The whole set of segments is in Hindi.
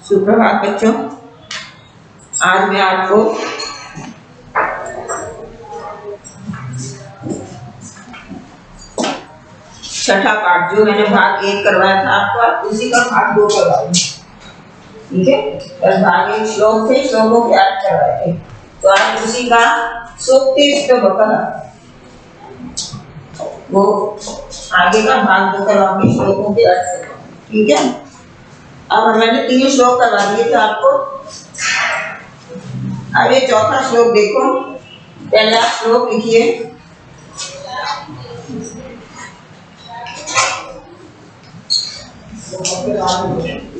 सुप्रभात बच्चों। आज मैं आपको छठा पाठ जो मैंने भाग 1 करवाया था आपको, उसी का भाग 2 करवाऊंगी। ठीक है, बस भाग 1 श्लोक थे, श्लोकों के अर्थ करवाए थे, तो आज उसी का सूक्ति बकरा वो आगे का भाग 2 करवाऊंगी, श्लोकों के अर्थ करवाऊंगी। ठीक है, अब मैंने 3 श्लोक करवा दिए थे आपको। अब ये चौथा श्लोक देखो। पहला श्लोक लिखिए,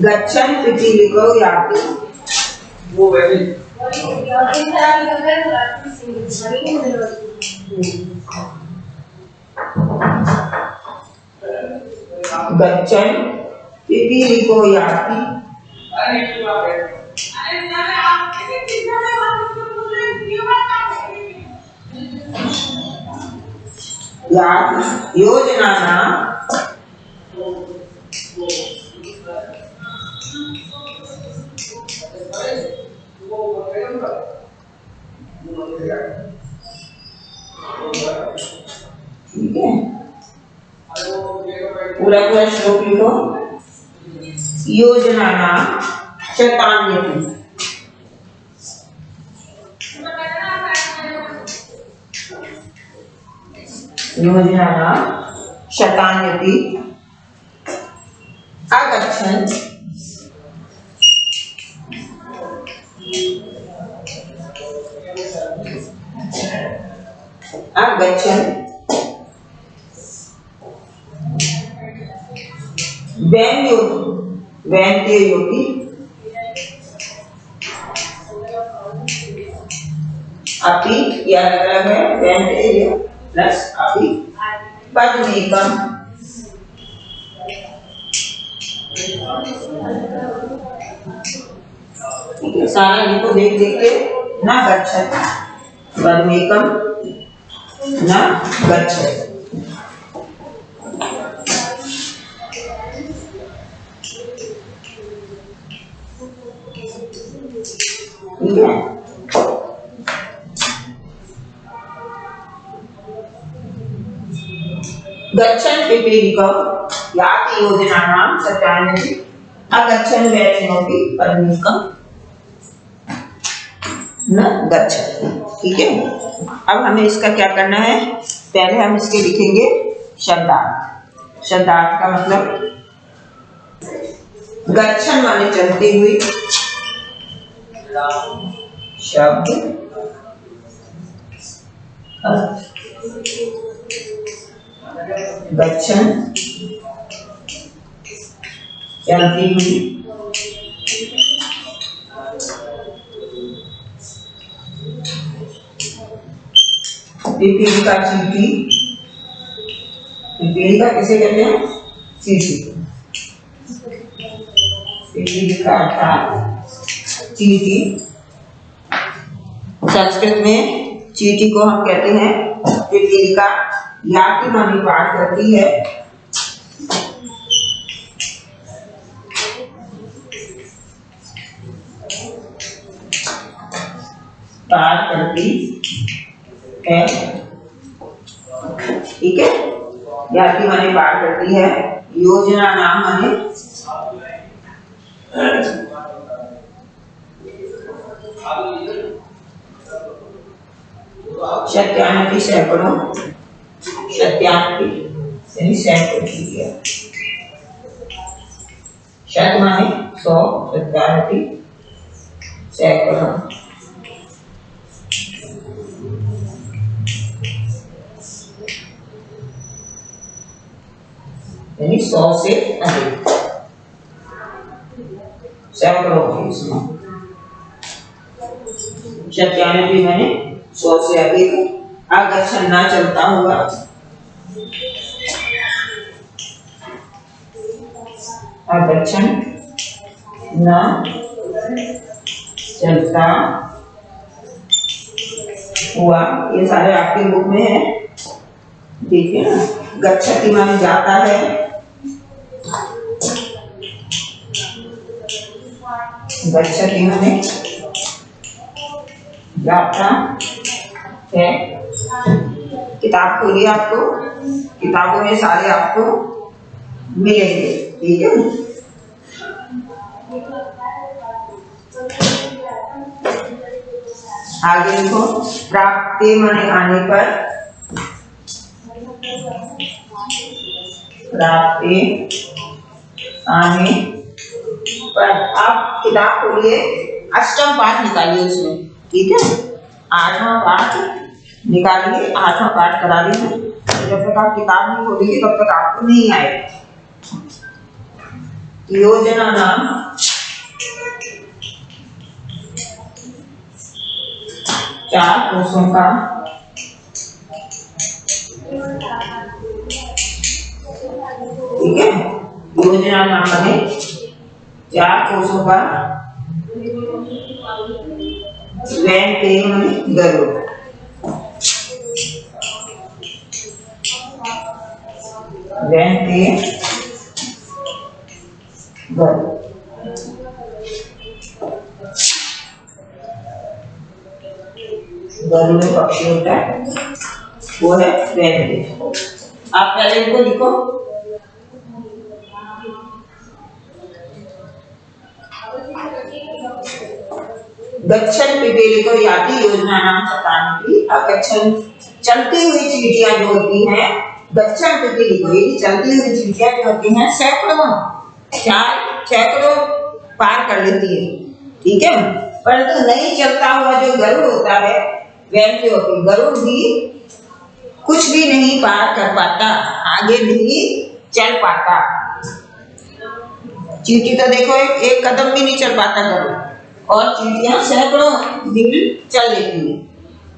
गच्छन् पिपीलिको याति। वो गच्छन् पिपीलिको याति। योजनानां ठीक है, पूरा पूरा श्लोक लिखो। योजनानां शतान्यति। योजनानां शतान्यति अगच्छन् वैन्योति अपि, यह अलग है, वैन्यो प्लस अपि पद्मेकम्। सारा लिखो देख देख के। न गच्छति पद्मेकम् न गच्छति। ठीक है, गच्छन् पिपीलिको याति योजनानां शतान्यति अगच्छन् वैन्योति पद्मेकम् न गच्छति। ठीक है, अब हमें इसका क्या करना है, पहले हम इसके लिखेंगे शब्दार्थ। शब्दार्थ का मतलब गच्छन् माने चलते हुए, शब्द गच्छन् चलती हुई, पिपीलिका चींटी। पिपीलिका किसे कहते हैं, चींटी। पिपीलिका अर्थात चींटी। संस्कृत में चींटी को हम कहते हैं पिपीलिका। याति माने पार करती है, पार करती है। ठीक है, याति माने पार करती है। योजना नाम माने शतान्यति सैकड़ों, शतान्यति यानी सैकड़ों। शत माने 100, शतान्यति सैकड़ों। यानी 100 से अधिक, सैकड़ों के इसमें। शतान्यति माने 100 से अधिक। अगच्छन् ना चलता हुआ, अगच्छन् ना चलता हुआ। ये सारे आपके बुक में है, देखिए ना। गच्छति माने जाता है, गच्छति माने जाता है। किताब खोलिए, आपको किताबों में सारे आपको मिलेंगे, ठीक है। आगे लिखो, प्राप्ति माने आने पर, प्राप्ति आने पर। आप किताब खोलिए, अष्टम पाठ निकालिए उसमें, ठीक है। आठवां पाठ निकालिए, आठवां पाठ करा लीजिए। जब तक आप किताब नहीं खोलेंगे तब तक आपको नहीं आएगा। योजना नाम चार कोषों का ठीक है। योजना नाम बने चार कोषों का वैन के गरुड़, वैन के गरुड़। गरुड़ में पक्षी होता है, वो है वैन के। आप पहले इनको लिखो, गच्छन पिपीलिको याति योजना नाम शतान्विती। अब गच्छन चलती हुई चींटियां जो होती हैं, गच्छन पिपीलिको ये चलती हुई चींटियां जो होती हैं सैकड़ों सैकड़ों पार कर लेती है, ठीक है। परंतु नहीं चलता हुआ जो गरुड़ होता है, वैन के होती, गरुड़ भी कुछ भी नहीं पार कर पाता, आगे नहीं चल पाता। चींटी तो देखो एक कदम भी नहीं चल पाता गरुड़, और चींटियां सैकड़ों मील चल लेती है।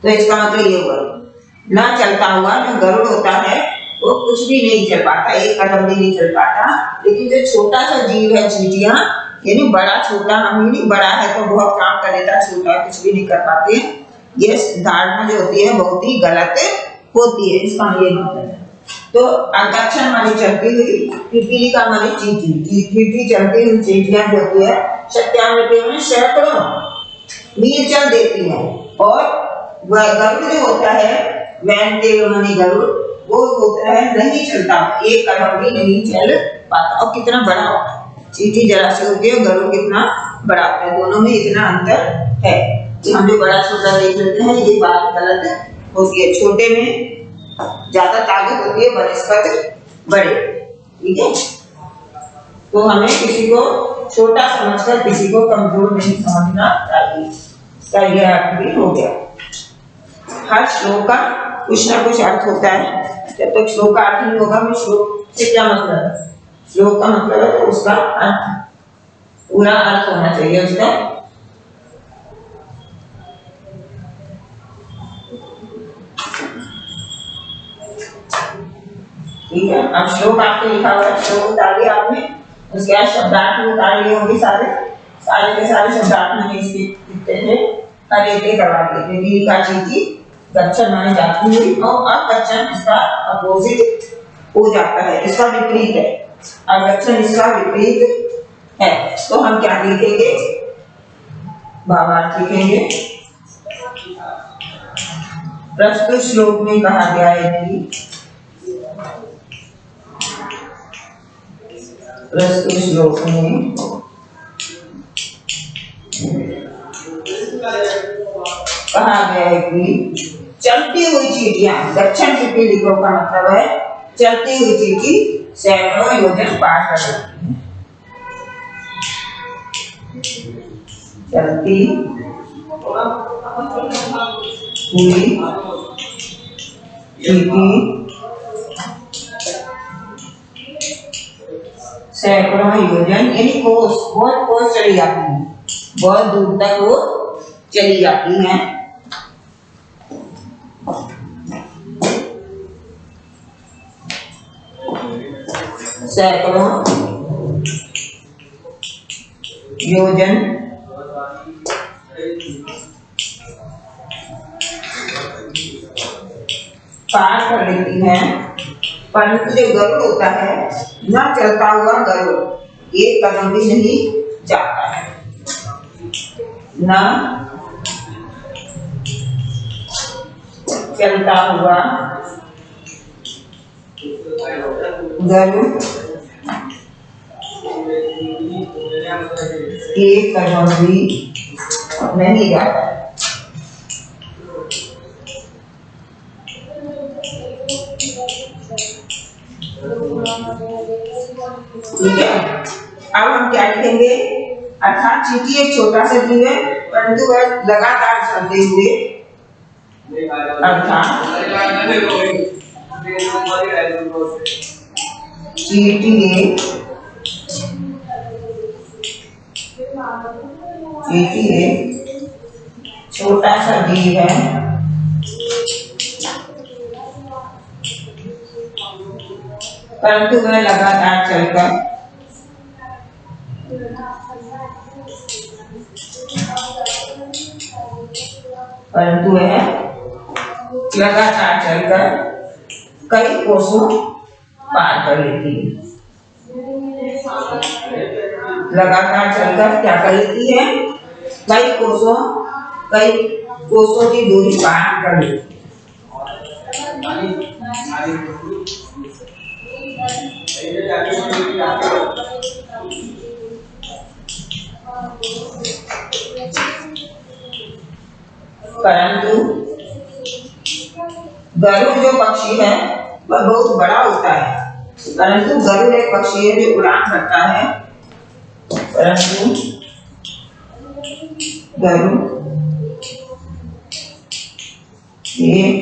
तो इसका मतलब ये हुआ, ना चलता हुआ जो गरुड़ होता है वो कुछ भी नहीं चल पाता, एक कदम भी नहीं चल पाता। लेकिन जो छोटा सा जीव है चींटियां, यानी बड़ा छोटा, हम नहीं, बड़ा है तो बहुत काम कर लेता, छोटा कुछ भी नहीं कर पाते। ये धारणा जो होती है बहुत ही गलत होती है, इसका ये मतलब है। तो गच्छन मानी चलती हुई, पिपीलिका मानी चींटी, चींटी चलती हुई चींटियां जो होती है सत्यान्विती में सैकड़ों मील चल देती है। और वह गरुड़ जो होता है, वैन के मानी गरुड़, वो होता है नहीं चलता, एक कदम भी नहीं चल पाता। और कितना बड़ा होता है, चींटी जरा सी होती है, गरुड़ कितना बड़ा होता है, दोनों में इतना अंतर है। हम जो बड़ा छोटा देख लेते हैं, ये बात गलत होती है। छोटे में ज्यादा ताकत होती है बनस्पत बड़े, ठीक है। तो हमें किसी को छोटा समझकर किसी को कमजोर नहीं समझना चाहिए। इसका यह अर्थ भी हो गया। हर श्लोक का कुछ ना कुछ अर्थ होता है। जब तक श्लोक का अर्थ नहीं होगा, मैं श्लोक से क्या मतलब है, श्लोक का मतलब है तो उसका अर्थ, पूरा अर्थ होना चाहिए उसका। ठीक है। अब श्लोक आपको लिखा हुआ है, श्लोक उतार लिया आपने, उसके बाद शब्दार्थ भी उतार लिए होंगे, सारे के सारे शब्दार्थ मैंने इसके लिखते थे, हर एक करवा देते। पिपीलिका चींटी, गच्छन माने जाती हुई, और अगच्छन इसका अपोजिट हो जाता है, इसका विपरीत है। अगच्छन इसका विपरीत है, तो हम क्या लिखेंगे, भावार्थ लिखेंगे। प्रस्तुत श्लोक में कहा गया है कि प्रस्तुत श्लोक में कहा गया है कि चलती हुई चींटियां, गच्छन पिपीलिको का मतलब है चलती हुई चींटी सैकड़ों योजन पार कर सकती है। चलती हुई चींटी सैकड़ों योजन, यानी कोस, बहुत कोस चली जाती है, बहुत दूर तक वो चली जाती हैं। सैकड़ों योजन पार कर लेती हैं। परंतु जो गरुड़ होता है, न चलता हुआ गरुड़ एक कदम भी नहीं जाता है। न चलता हुआ गरुड़ एक कदम भी नहीं जाता। ठीक है, अब हम क्या लिखेंगे? अर्थात चींटी एक छोटा सा जीव है परंतु वह लगातार चलते हुए, अर्थात चींटी एक छोटा सा जीव है परंतु वह लगातार चलकर कई कोसों पार कर लेती है। लगातार चलकर क्या कर लेती है? कई कोसों की दूरी पार कर लेती है। परंतु गरुड़ जो पक्षी है वह बहुत बड़ा होता है, परंतु गरुड़ एक पक्षी है जो उड़ान भरता है, परंतु गरुड़ एक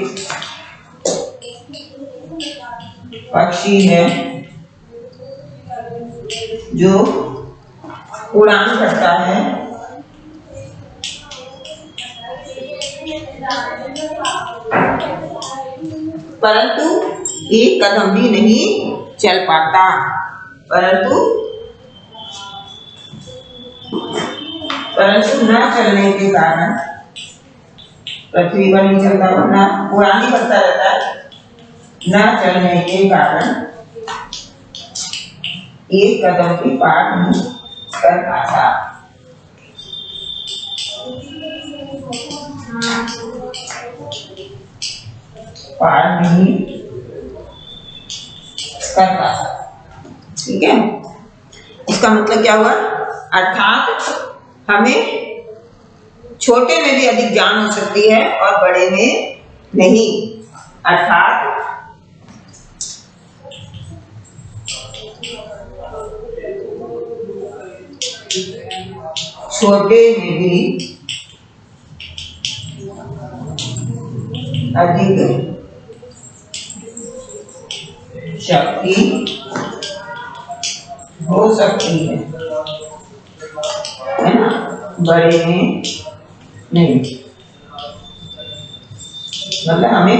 पक्षी है जो उड़ान भरता है, परंतु एक कदम भी नहीं चल पाता। परंतु न चलने के कारण, पृथ्वी पर नहीं चलता, वरना उड़ान ही करता रहता है, न चलने के कारण एक कदम भी पार नहीं कर पाता। पार नहीं कर पाता। ठीक है, इसका मतलब क्या हुआ? अर्थात हमें छोटे में भी अधिक ज्ञान हो सकती है और बड़े में नहीं। अर्थात छोटे में भी अधिक शक्ति हो सकती है ना, बड़े में नहीं। मतलब हमें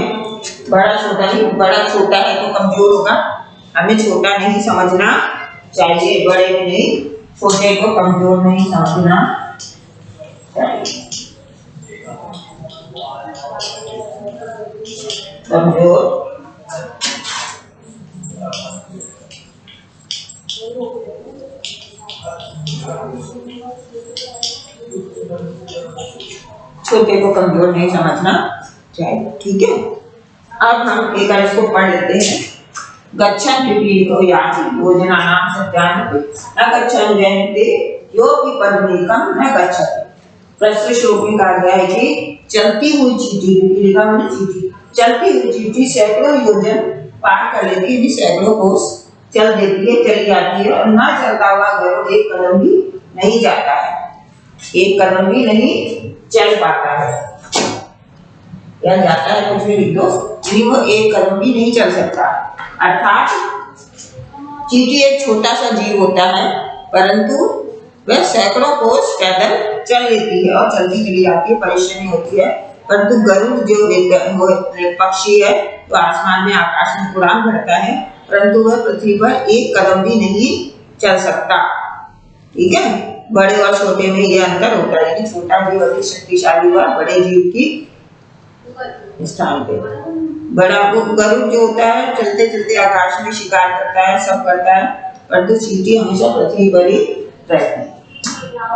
बड़ा छोटा नहीं, बड़ा छोटा है तो कमजोर होगा, हमें छोटा नहीं समझना चाहिए, बड़े में नहीं, छोटे को कमजोर नहीं समझना चाहिए। कमजोर छोटे को कमजोर नहीं समझना चाहिए। ठीक है, अब हम एक बार इसको पढ़ लेते हैं। गच्छन् पिपीलिको याति भोजनानां सत्यान्नपि न गच्छन् जयन्ते योऽपि पदमेकं न गच्छति। प्रस्तुत श्लोक में कहा गया है कि चलती हुई चींटी, पिपीलिका माने चींटी, चलती हुई चींटी सैकड़ों योजन पार कर लेती है, सैकड़ों कोस चल देती है, चली जाती है, और न चलता हुआ गरुड़ एक कदम भी नहीं जाता है, एक कदम भी नहीं चल पाता है। या जाता है कुछ भी लिख दो, वो एक कदम भी नहीं चल सकता। अर्थात चींटी एक छोटा सा जीव होता है परंतु वह सैकड़ों कोस पैदल चल लेती है और चलती चली जाती है, परिश्रमी होती है। परंतु गरुड़ जो एक पक्षी है तो आसमान में, आकाश में उड़ान भरता है, परंतु वह पृथ्वी पर एक कदम भी नहीं चल सकता। ठीक है, बड़े और छोटे में यह अंतर होता है कि छोटा जीव अधिक शक्तिशाली हुआ बड़े जीव की स्थान पे। बड़ा गरुड़ जो होता है चलते चलते आकाश में शिकार करता है, सब करता है, परंतु चींटी हमेशा पृथ्वी पर ही रहती है।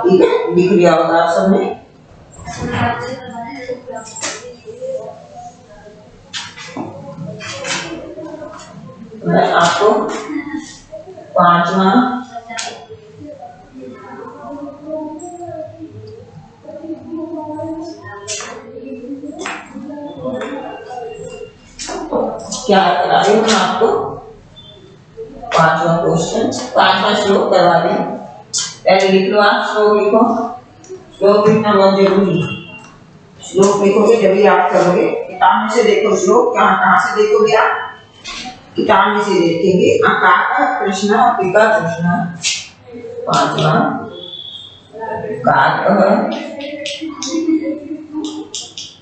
ठीक है, दिख लिया होगा आप सबने। मैं आपको पांचवा क्या करा रही हूँ आपको, पांचवा क्वेश्चन, पांचवा श्लोक करवा दें। पहले लिख लो, आप श्लोक लिखो। श्लोक लिखना बहुत जरूरी है। श्लोक लिखोगे जब आप करोगे। किताब में से देखो श्लोक, कहाँ से देखोगे आप? किताब में से देखेंगे। काका कृष्ण पिता कृष्ण। पांचवा काका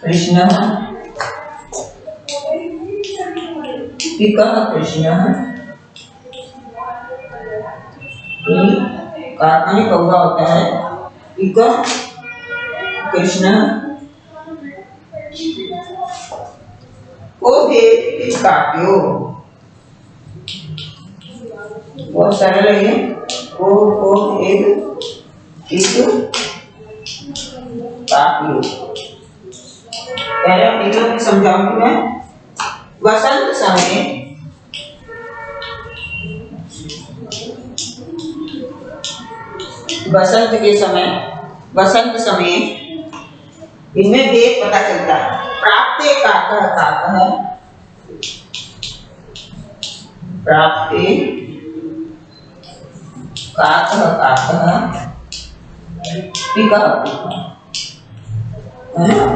कृष्ण पिता कृष्ण। काका ने कौवा होता है, पिता कृष्ण को भेद काट्यो। बहुत सरल है ये। को भेद काट्यो। पहले निकल समझाऊंगी मैं। वसंत समय वसंत समय इनमें भेद पता चलता है। प्राप्ते काकः काकः, प्राप्ते काकः काकः, पिकः पिकः।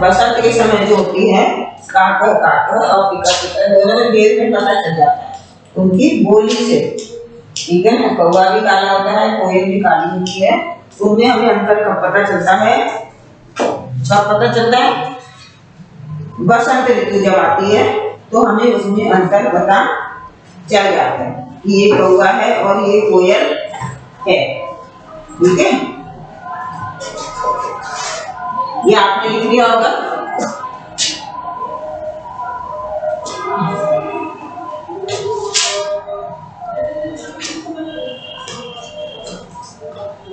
बसंत के समय जो होती है काकः काकः और पिकः पिकः, दोनों में भेद में पता चल जाता है उनकी बोली से। ठीक है ना? कौवा भी काला होता है, कोयल भी काली होती है। उनमें हमें अंतर कब पता चलता है? कब पता चलता है? बसंत ऋतु जब आती है तो हमें उसमें अंतर पता चल जाता है कि ये कौवा है और ये कोयल है। ठीक है, ये आपने लिख लिया होगा।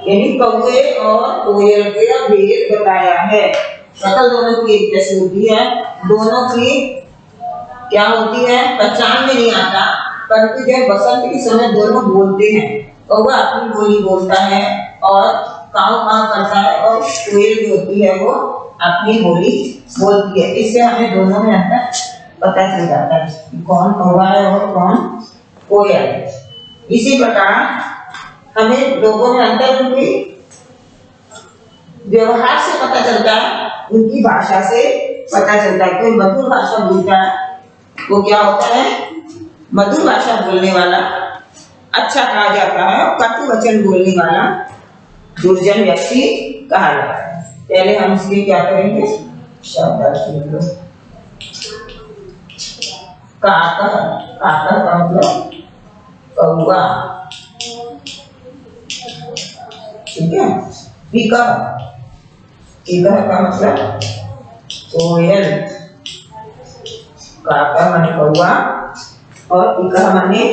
यानी कौवे और कोयल का भेद बताया है। शक्ल दोनों की एक जैसी होती है, दोनों की क्या होती है पहचान में नहीं आता, परंतु जब बसंत के समय दोनों बोलते हैं, कौवा अपनी बोली बोलता है और काव काव करता है, और कोयल जो होती है वो अपनी बोली बोलती है। इससे हमें दोनों में अंतर पता चल जाता है कि कौन कौवा है और कौन कोयल है। इसी प्रकार हमें लोगों में अंतर उनकी व्यवहार से पता चलता है, उनकी भाषा से पता चलता है। कोई मधुर भाषा बोलता है वो क्या होता है? मधुर भाषा बोलने वाला अच्छा कहा जाता है, और कटु वचन बोलने वाला दुर्जन व्यक्ति कहा जाता है। पहले हम इसलिए क्या करेंगे? शब्द काका, काका का मतलब कौवा। ठीक है, पिका, पिका का मतलब कोयल। काका माने कौवा और पिका माने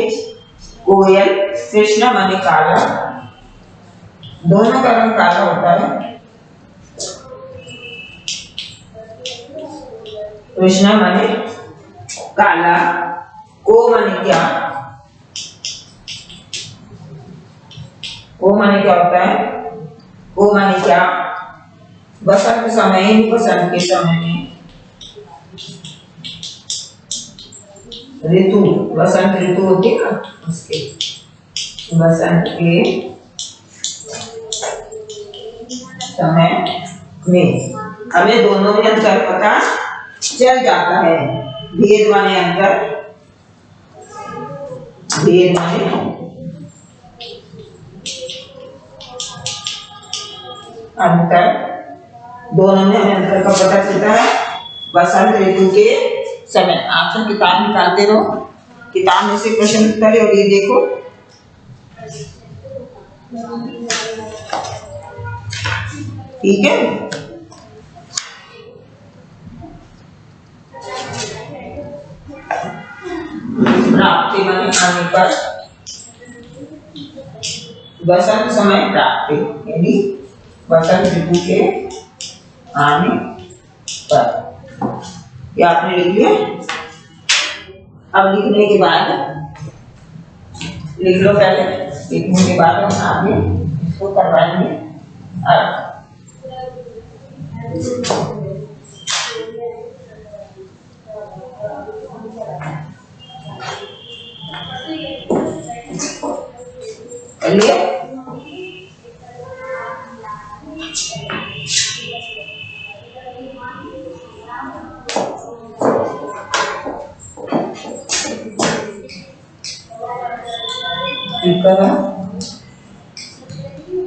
कोयल। कृष्ण माने काला, दोनों का रंग काला होता है। कृष्ण माने काला। को माने क्या? को माने क्या होता है? को माने क्या? बसंत समय, बसंत के समय में ऋतु, बसंत ऋतु होती है ना, उसके बसंत के समय में हमें दोनों में अंतर पता चल जाता है। भेद माने अंतर, भेद माने अंतर, दोनों में हमें अंतर का पता चलता है बसंत ऋतु के समय। आप सब किताब निकालते रहो, किताब में से प्रश्न उत्तर और ये देखो। ठीक है, प्राप्ति माने आने पर, बसंत समय प्राप्ति यानी बसंत ऋतु के आने पर। ये आपने लिख लिया। अब लिखने के बाद लिख लो पहले, लिखने के बाद हम आगे इसको करवाएंगे। चलिए ठीक है,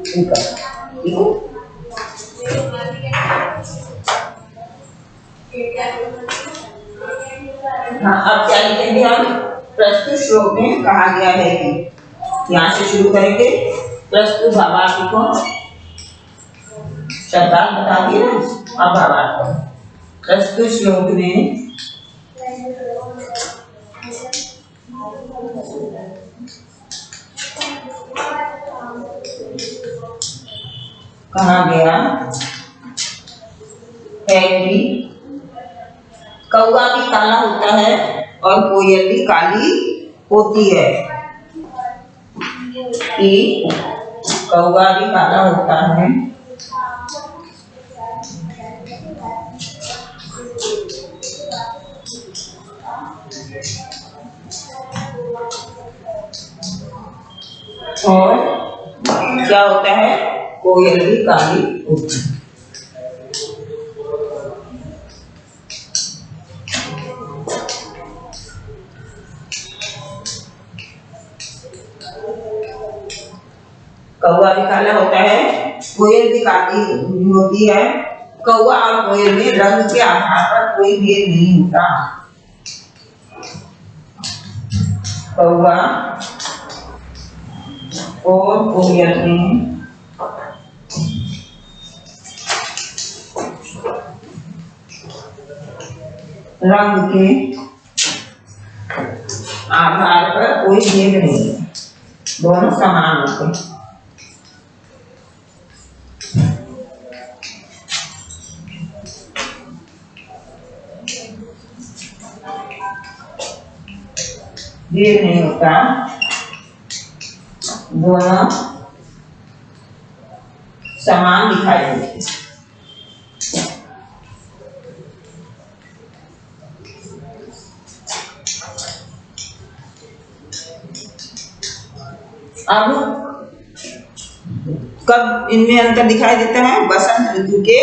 ठीक है, हाँ। अब क्या लिखेंगे हम? प्रस्तुत श्लोक में कहा गया है कि, यहाँ से शुरू करेंगे। प्रस्तुत भावार्थ को शब्दार्थ बता दिए ना, अब भावार्थ। प्रस्तुत श्लोक में कहा गया है कि कौवा भी काला होता है और कोयल भी काली होती है। कि कौवा भी काला होता है और क्या होता है? कोयल भी काली होती है। कौवा भी काला होता है, कोयल भी काली होती है। कौवा और कोयल में रंग के आधार पर कोई भेद नहीं होता। कौवा और कोयल में रंग के आधार पर कोई भेद नहीं है, दोनों समान होते हैं। भेद नहीं होता, दोनों समान दिखाई देते हैं। अब कब इनमें अंतर दिखाई देता है? बसंत ऋतु के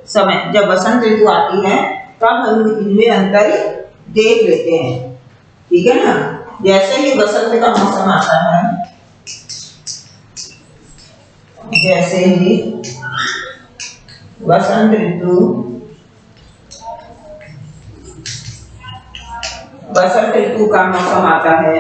समय। जब बसंत ऋतु आती है तब हम इनमें अंतर देख लेते हैं, ठीक है ना। जैसे ही बसंत का मौसम आता है, जैसे ही बसंत ऋतु का मौसम आता है,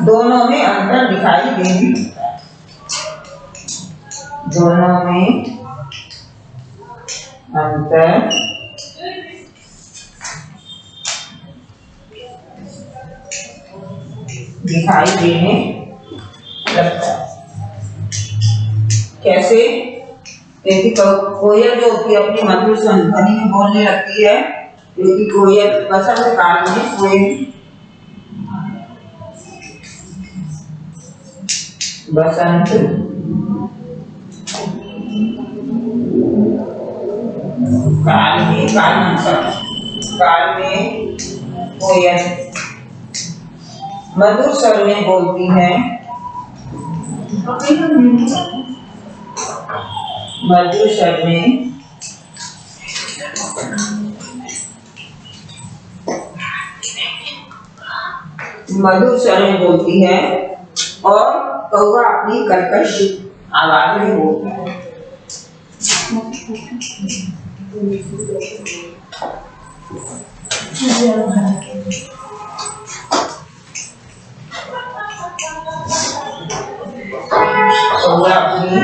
दोनों में अंतर दिखाई देने लगता है। दोनों में अंतर दिखाई देने लगता है। कैसे? क्योंकि कोयल जो होती है अपनी मधुर ध्वनि में बोलने लगती है, क्योंकि कोयल बसंत काल में कोयल बसंत काल में कोयल मधुर स्वर में बोलती है, मधुर स्वर में बोलती है और कौवा अपनी कर्कश आवाज में बोलता है। कौवा अपनी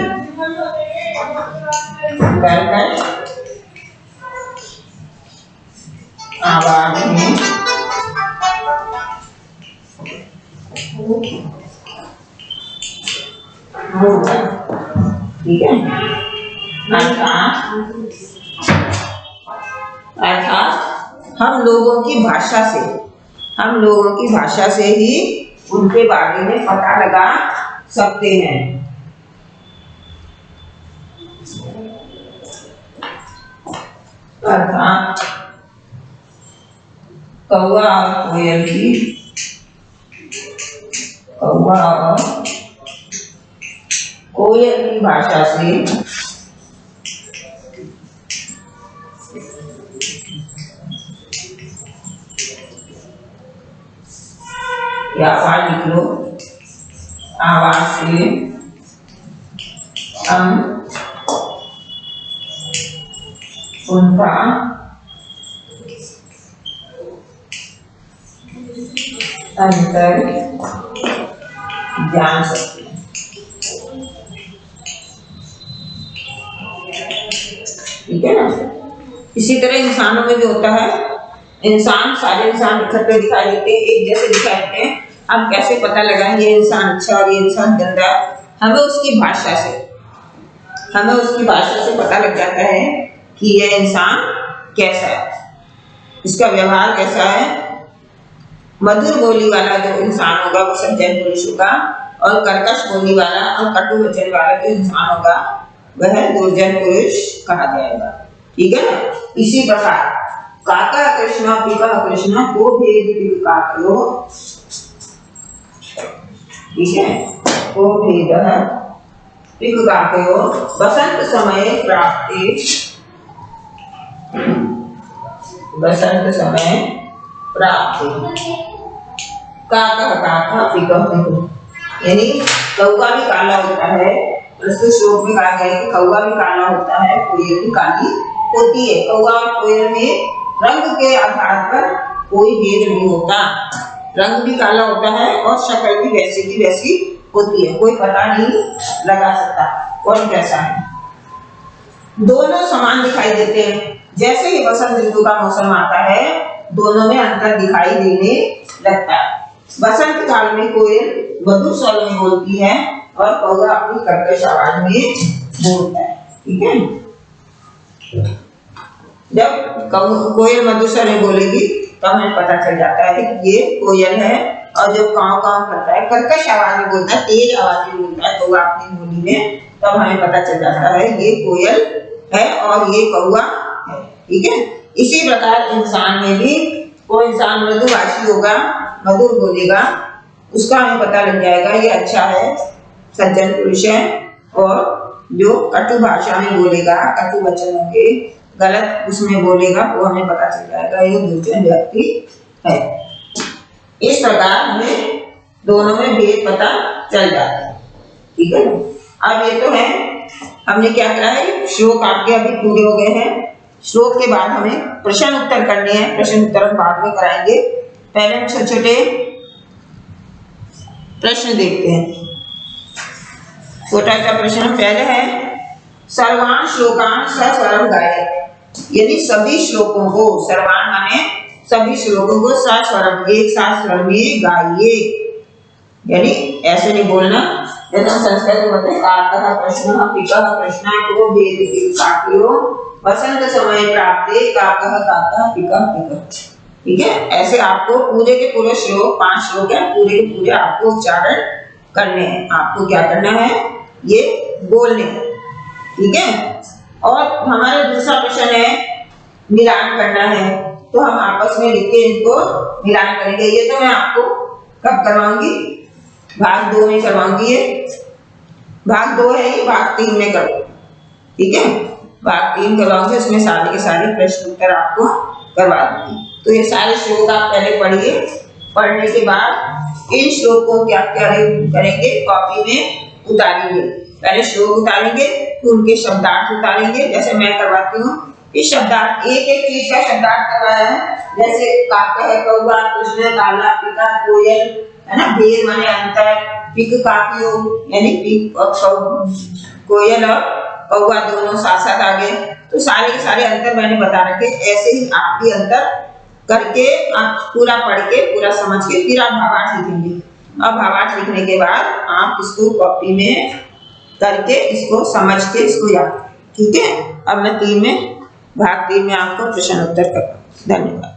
कर्कश आवाज में ठीक है। अर्थात हम लोगों की भाषा से ही उनके बारे में पता लगा सकते हैं। अर्थात कौवा और कोयल की भाषा से या आवाज लिख लो, आवाज से हम उनका अंतर जान सकते हैं। ठीक है ना। इसी तरह इंसानों में भी होता है। सारे इंसान इकट्ठे दिखाई देते हैं, एक जैसे दिखाई देते हैं। हम कैसे पता लगाएं ये इंसान अच्छा और ये इंसान गंदा? हमें उसकी भाषा से पता लग जाता है कि यह इंसान कैसा है, इसका व्यवहार कैसा है। मधुर बोली वाला जो इंसान होगा वो सज्जन पुरुष होगा, और कर्कश बोली वाला और कटु वचन वाला जो इंसान होगा वह दुर्जन पुरुष कहा जाएगा। ठीक है ना। इसी प्रकार काका कृष्ण पिका कृष्ण को भेद पिक काकरो, ठीक है, को भेद पिक काकरो बसंत समय प्राप्ते काका पिका यानी कौवा भी काला होता है। प्रस्तुत श्लोक में कहा गया है कि कौवा भी काला होता है, कोयल भी काली होती है। कौवा और कोयल में रंग के आधार पर कोई भेद नहीं होता। रंग भी काला होता है और शक्ल भी वैसी की वैसी होती है, कोई पता नहीं लगा सकता कौन कैसा है। दोनों समान दिखाई देते हैं। जैसे ही बसंत ऋतु का मौसम आता है दोनों में अंतर दिखाई देने लगता है। बसंत काल में कोयल मधुर स्वर में बोलती है और कौवा अपनी कर्कश आवाज में बोलता है। ठीक है। जब कोयल मधुर स्वर में बोलेगी तब हमें पता चल जाता है कि ये कोयल है, और जब काव काव करता है कर्कश आवाज में बोलता है, तेज आवाज में बोलता है कौवा अपनी बोली में, तब हमें पता चल जाता है ये कोयल है और ये कौवा है। ठीक है। इसी प्रकार इंसान में भी कोई इंसान मृदुभाषी होगा, मधुर बोलेगा, उसका हमें पता लग जाएगा ये अच्छा है, सज्जन पुरुष है। और जो कटु भाषा में बोलेगा, कटु वचन होंगे, गलत उसमें बोलेगा, वो हमें पता चल जाएगा ये दुर्जन व्यक्ति है। इस प्रकार हमें दोनों में भेद पता चल जाता है। ठीक है। अब ये तो है, हमने क्या करा है, श्लोक आपके अभी पूरे हो गए हैं। श्लोक के बाद हमें प्रश्न उत्तर करने हैं। प्रश्न उत्तर हम बाद में कराएंगे, पहले हम छोटे छोटे प्रश्न देखते हैं। छोटा सा प्रश्न पहले है, सर्वान श्लोकान सस्वरम गाये, यानी सभी श्लोकों को, सर्वान माने सभी श्लोकों को सस्वरम, एक साथ स्वर में गाइए। यानी ऐसे नहीं बोलना जैसे संस्कृत में बोलते हैं काकः कृष्णः पिकः कृष्णः को भेद पिक काकयो बसंत समय प्राप्ते काकः काकः पिकः पिकः। ठीक है। ऐसे आपको पूरे के पूरे श्लोक, 5 श्लोक है, पूरे के पूरे आपको उच्चारण करने हैं। आपको क्या करना है, ये बोलने हैं। ठीक है। और हमारा दूसरा प्रश्न है मिलान करना है, तो हम आपस में लिख के इनको मिलान करेंगे। ये तो मैं आपको कब करवाऊंगी, भाग 2 में करवाऊंगी। ये भाग 2 है, ये भाग 3 में करो। ठीक है। भाग 3 करवाऊंगी, उसमें सारे के सारे प्रश्न उत्तर आपको करवा दूंगी। तो ये सारे श्लोक आप पहले पढ़िए। पढ़ने के बाद इन श्लोकों क्या क्या करेंगे, कॉपी में उतारेंगे। पहले श्लोक उतारेंगे, फिर उनके शब्दार्थ उतारेंगे, जैसे मैं करवाती हूँ। इस शब्दार्थ एक एक चीज का शब्दार्थ करवाया है, जैसे काका है कौवा, कृष्ण काला, पिका कोयल, है ना, भेद माने अंतर, पिक काकियो यानी पिक और कोयल और कौवा दोनों साथ साथ आ गए। तो सारे के सारे अंतर मैंने बता रखे। ऐसे ही आप भी अंतर करके आप पूरा पढ़ के पूरा समझ के फिर आप भावार्थ लिखेंगे। अब भावार्थ लिखने के बाद आप इसको कॉपी में करके इसको समझ के इसको याद करें। ठीक है, अब मैं भाग 3 में आपको प्रश्न उत्तर करूँगा। धन्यवाद।